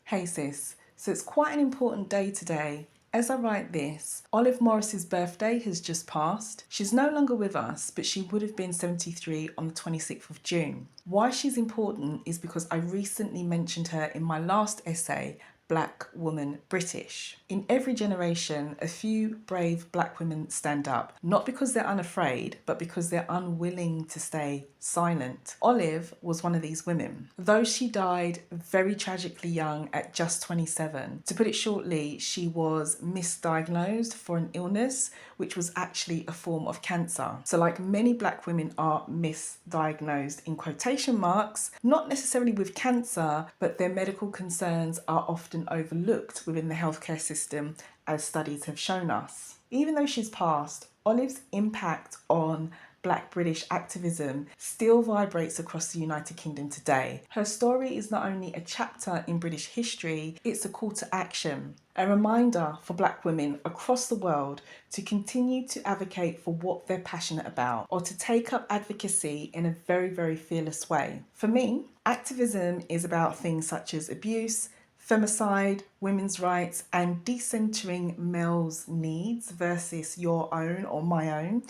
Hey sis, so it's quite an important day today. As I write this, Olive Morris's birthday has just passed. She's no longer with us, but she would have been 73 on the 26th of June. Why she's important is because I recently mentioned her in my last essay, Black Woman British. In every generation, a few brave black women stand up, not because they're unafraid, but because they're unwilling to stay silent. Olive was one of these women. Though she died very tragically young at just 27, to put it shortly, she was misdiagnosed for an illness which was actually a form of cancer. So like many black women are misdiagnosed in quotation marks, not necessarily with cancer, but their medical concerns are often overlooked within the healthcare system, as studies have shown us. Even though she's passed, Olive's impact on Black British activism still vibrates across the United Kingdom today. Her story is not only a chapter in British history, it's a call to action, a reminder for black women across the world to continue to advocate for what they're passionate about, or to take up advocacy in a very, very fearless way. For me, activism is about things such as abuse, femicide, women's rights, and decentering males' needs versus your own or my own,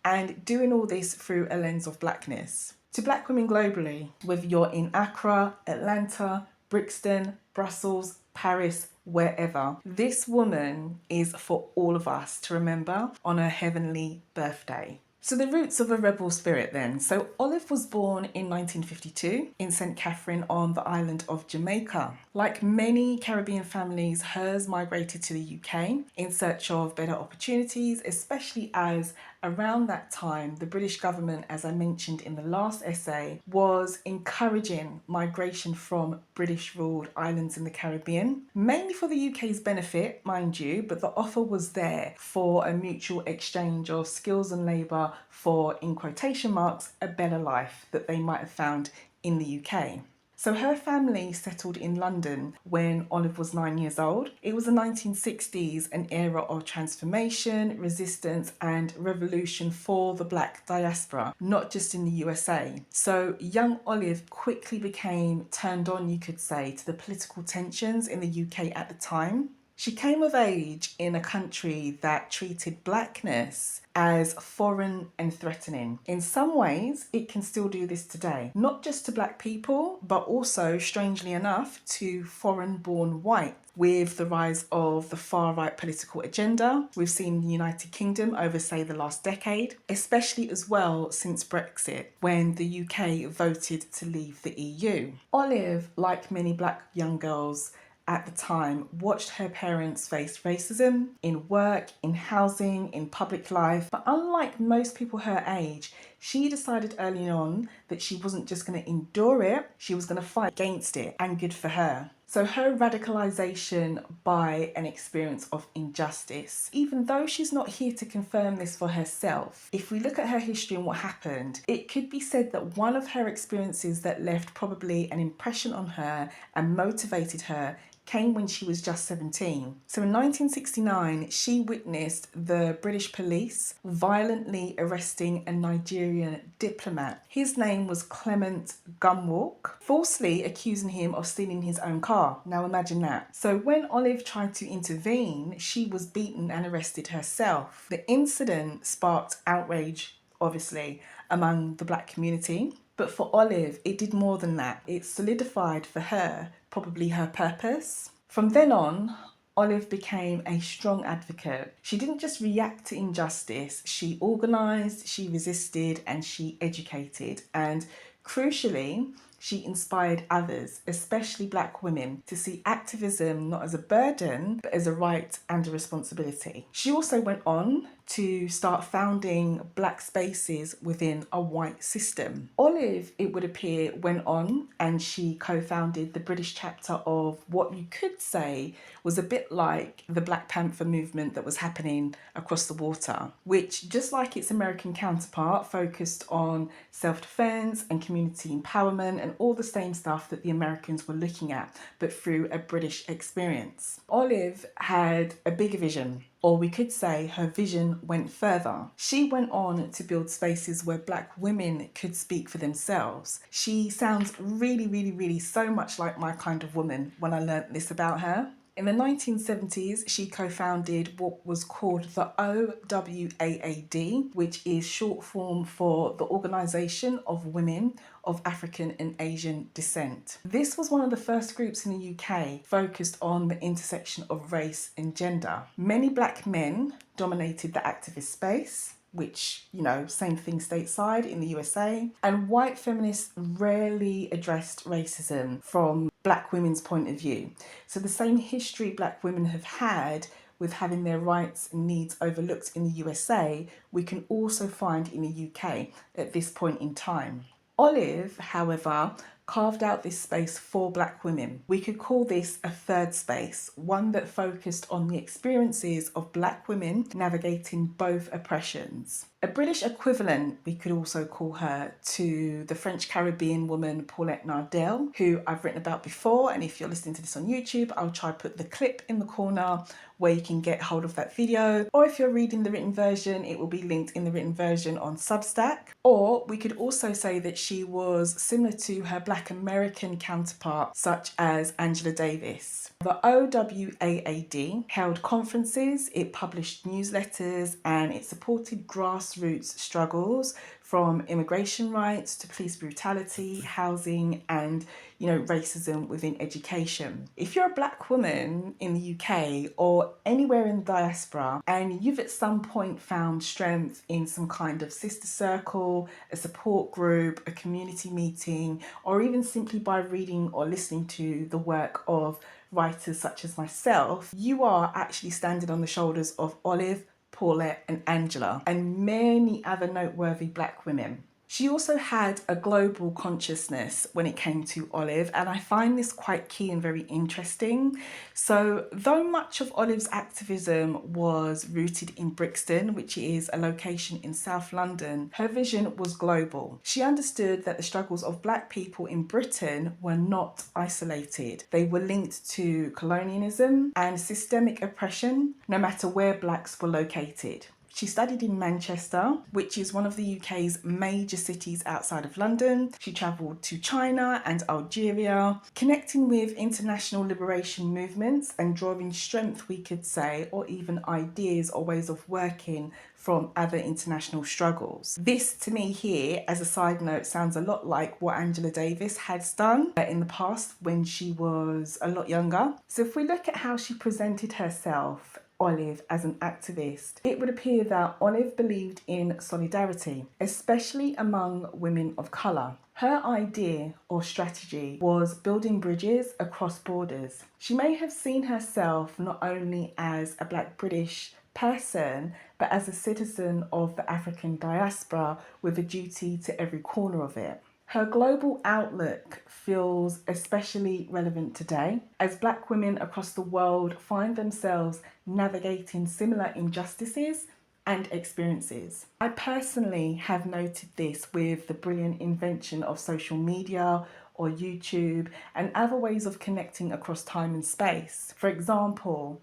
and doing all this through a lens of blackness. To black women globally, whether you're in Accra, Atlanta, Brixton, Brussels, Paris, wherever, this woman is for all of us to remember on her heavenly birthday. So the roots of a rebel spirit then. So Olive was born in 1952 in St. Catherine on the island of Jamaica. Like many Caribbean families, hers migrated to the UK in search of better opportunities, especially as around that time, the British government, as I mentioned in the last essay, was encouraging migration from British-ruled islands in the Caribbean, mainly for the UK's benefit, mind you, but the offer was there for a mutual exchange of skills and labour for, in quotation marks, a better life that they might have found in the UK. So her family settled in London when Olive was 9 years old. It was the 1960s, an era of transformation, resistance, and revolution for the black diaspora, not just in the USA. So young Olive quickly became turned on, you could say, to the political tensions in the UK at the time. She came of age in a country that treated blackness as foreign and threatening. In some ways, it can still do this today, not just to black people, but also, strangely enough, to foreign-born whites. With the rise of the far-right political agenda, we've seen the United Kingdom over, say, the last decade, especially as well since Brexit, when the UK voted to leave the EU. Olive, like many black young girls at the time, watched her parents face racism in work, in housing, in public life. But unlike most people her age, she decided early on that she wasn't just going to endure it, she was going to fight against it, and good for her. So her radicalisation by an experience of injustice, even though she's not here to confirm this for herself, if we look at her history and what happened, it could be said that one of her experiences that left probably an impression on her and motivated her came when she was just 17. So in 1969, she witnessed the British police violently arresting a Nigerian diplomat. His name was Clement Gumwalk, falsely accusing him of stealing his own car. Now imagine that. So when Olive tried to intervene, she was beaten and arrested herself. The incident sparked outrage, obviously, among the black community. But for Olive, it did more than that. It solidified for her probably her purpose. From then on, Olive became a strong advocate. She didn't just react to injustice, she organised, she resisted, and she educated. And crucially, she inspired others, especially black women, to see activism not as a burden, but as a right and a responsibility. She also went on to start founding black spaces within a white system. Olive, it would appear, went on and she co-founded the British chapter of what you could say was a bit like the Black Panther movement that was happening across the water, which, just like its American counterpart, focused on self-defense and community empowerment and all the same stuff that the Americans were looking at, but through a British experience. Olive had a bigger vision. Or we could say her vision went further. She went on to build spaces where Black women could speak for themselves. She sounds really, really, really so much like my kind of woman when I learnt this about her. In the 1970s, she co-founded what was called the OWAAD, which is short form for the Organisation of Women of African and Asian Descent. This was one of the first groups in the UK focused on the intersection of race and gender. Many Black men dominated the activist space, which, you know, same thing stateside in the USA. And white feminists rarely addressed racism from Black women's point of view. So the same history Black women have had with having their rights and needs overlooked in the USA, we can also find in the UK at this point in time. Olive, however, carved out this space for Black women. We could call this a third space, one that focused on the experiences of Black women navigating both oppressions. A British equivalent, we could also call her, to the French Caribbean woman Paulette Nardel, who I've written about before, and if you're listening to this on YouTube, I'll try to put the clip in the corner where you can get hold of that video, or if you're reading the written version, it will be linked in the written version on Substack. Or we could also say that she was similar to her Black American counterpart, such as Angela Davis. The OWAAD held conferences, it published newsletters, and it supported grassroots struggles from immigration rights to police brutality, housing, and, you know, racism within education. If you're a Black woman in the UK or anywhere in the diaspora and you've at some point found strength in some kind of sister circle, a support group, a community meeting, or even simply by reading or listening to the work of writers such as myself, you are actually standing on the shoulders of Olive, Paulette and Angela, and many other noteworthy Black women. She also had a global consciousness when it came to Olive, and I find this quite key and very interesting. So though much of Olive's activism was rooted in Brixton, which is a location in South London, her vision was global. She understood that the struggles of Black people in Britain were not isolated. They were linked to colonialism and systemic oppression, no matter where Blacks were located. She studied in Manchester, which is one of the UK's major cities outside of London. She travelled to China and Algeria, connecting with international liberation movements and drawing strength, we could say, or even ideas or ways of working from other international struggles. This, to me here, as a side note, sounds a lot like what Angela Davis has done in the past when she was a lot younger. So if we look at how she presented herself, Olive, as an activist, it would appear that Olive believed in solidarity, especially among women of colour. Her idea or strategy was building bridges across borders. She may have seen herself not only as a Black British person, but as a citizen of the African diaspora with a duty to every corner of it. Her global outlook feels especially relevant today as Black women across the world find themselves navigating similar injustices and experiences. I personally have noted this with the brilliant invention of social media or YouTube and other ways of connecting across time and space. For example,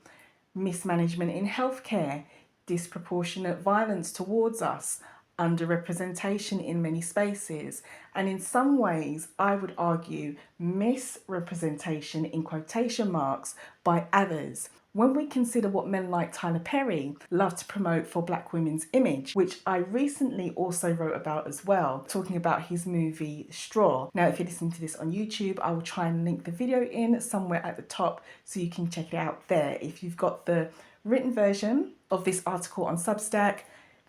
mismanagement in healthcare, disproportionate violence towards us, underrepresentation in many spaces, and in some ways, I would argue, misrepresentation in quotation marks by others. When we consider what men like Tyler Perry love to promote for Black women's image, which I recently also wrote about as well, talking about his movie Straw. Now, if you're listening to this on YouTube, I will try and link the video in somewhere at the top so you can check it out there. If you've got the written version of this article on Substack,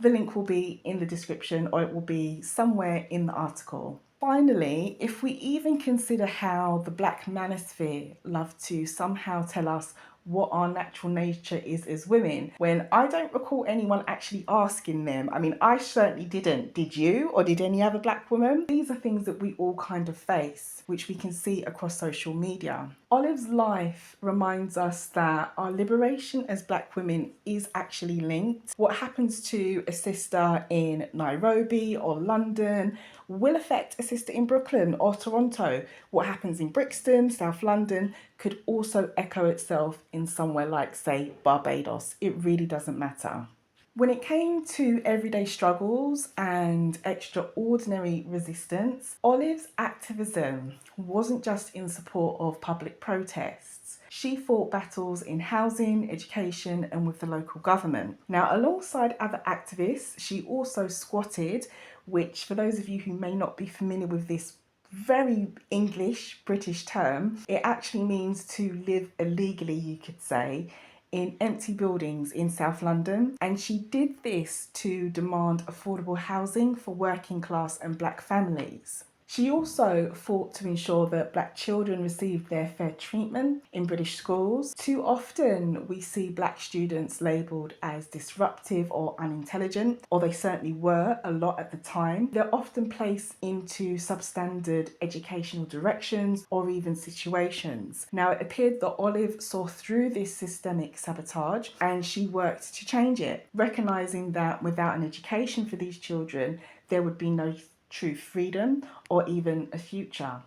the link will be in the description or it will be somewhere in the article. Finally, if we even consider how the Black manosphere love to somehow tell us what our natural nature is as women, when I don't recall anyone actually asking them. I mean, I certainly didn't. Did you? Or did any other Black woman? These are things that we all kind of face, which we can see across social media. Olive's life reminds us that our liberation as Black women is actually linked. What happens to a sister in Nairobi or London will affect a sister in Brooklyn or Toronto. What happens in Brixton, South London, could also echo itself in somewhere like, say, Barbados. It really doesn't matter. When it came to everyday struggles and extraordinary resistance, Olive's activism wasn't just in support of public protests. She fought battles in housing, education, and with the local government. Now, alongside other activists, she also squatted, which, for those of you who may not be familiar with this very English British term, it actually means to live illegally, you could say, in empty buildings in South London, and she did this to demand affordable housing for working class and black families. She also fought to ensure that black children received their fair treatment in British schools. Too often we see black students labelled as disruptive or unintelligent, or they certainly were a lot at the time. They're often placed into substandard educational directions or even situations. Now, it appeared that Olive saw through this systemic sabotage and she worked to change it, recognising that without an education for these children, there would be no true freedom or even a future.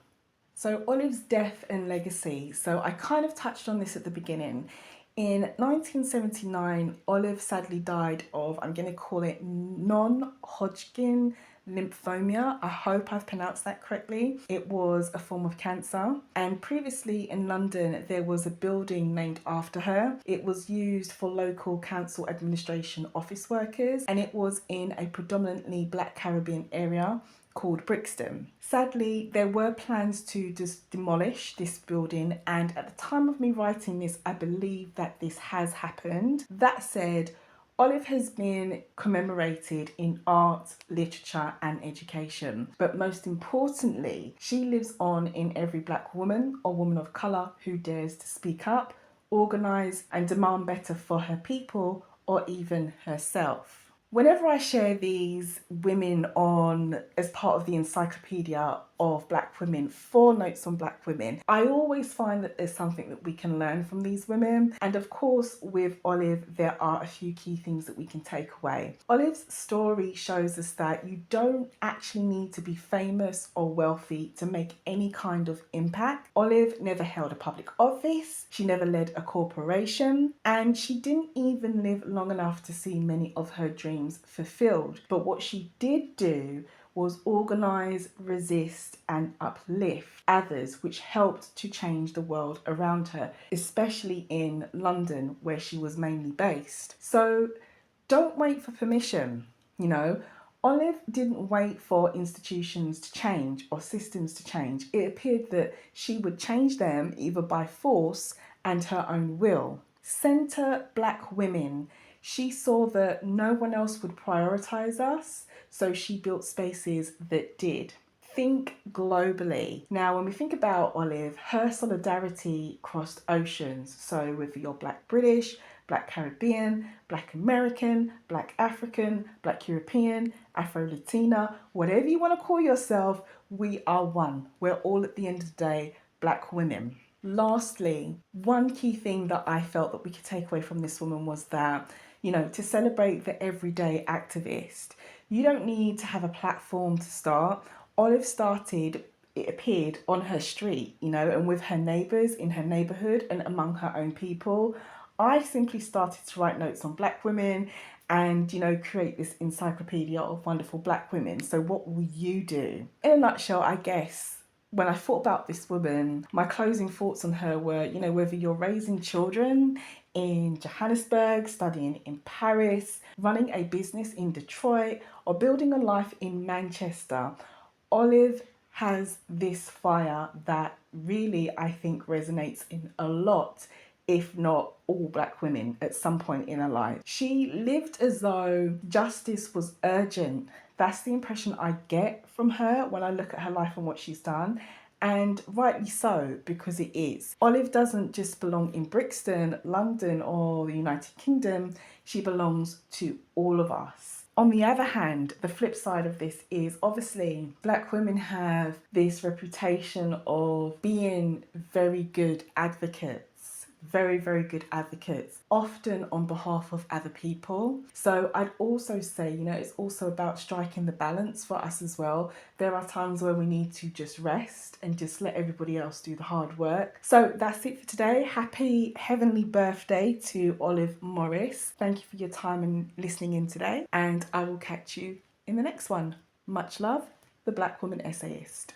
So Olive's death and legacy. So I kind of touched on this at the beginning. In 1979, Olive sadly died of, I'm going to call it non-Hodgkin lymphoma. I hope I've pronounced that correctly. It was a form of cancer. And previously in London, there was a building named after her. It was used for local council administration office workers, and it was in a predominantly Black Caribbean area called Brixton. Sadly, there were plans to just demolish this building, and at the time of me writing this, I believe that this has happened. That said, Olive has been commemorated in art, literature, and education. But most importantly, she lives on in every black woman or woman of colour who dares to speak up, organise, and demand better for her people or even herself. Whenever I share these women on as part of the encyclopedia of black women, 4 notes on black women, I always find that there's something that we can learn from these women. And of course, with Olive, there are a few key things that we can take away. Olive's story shows us that you don't actually need to be famous or wealthy to make any kind of impact. Olive never held a public office, she never led a corporation, and she didn't even live long enough to see many of her dreams fulfilled. But what she did do was organise, resist, and uplift others, which helped to change the world around her, especially in London, where she was mainly based. So don't wait for permission, Olive didn't wait for institutions to change or systems to change. It appeared that she would change them either by force and her own will. Centre black women. She saw that no one else would prioritise us, so she built spaces that did. Think globally. Now, when we think about Olive, her solidarity crossed oceans. So with your Black British, Black Caribbean, Black American, Black African, Black European, Afro-Latina, whatever you want to call yourself, we are one. We're all, at the end of the day, black women. Lastly, one key thing that I felt that we could take away from this woman was that, to celebrate the everyday activist, you don't need to have a platform to start. Olive started, it appeared, on her street, and with her neighbours in her neighbourhood and among her own people. I simply started to write notes on black women and, create this encyclopedia of wonderful black women. So what will you do? In a nutshell, I guess, when I thought about this woman, my closing thoughts on her were, whether you're raising children in Johannesburg, studying in Paris, running a business in Detroit, or building a life in Manchester, Olive has this fire that really, I think, resonates in a lot, if not all black women at some point in her life. She lived as though justice was urgent. That's the impression I get from her when I look at her life and what she's done. And rightly so, because it is. Olive doesn't just belong in Brixton, London, or the United Kingdom. She belongs to all of us. On the other hand, the flip side of this is obviously black women have this reputation of being very good advocates, very, very good advocates, often on behalf of other people. So I'd also say, it's also about striking the balance for us as well. There are times where we need to just rest and just let everybody else do the hard work. So that's it for today. Happy heavenly birthday to Olive Morris. Thank you for your time and listening in today. And I will catch you in the next one. Much love, the Black Woman Essayist.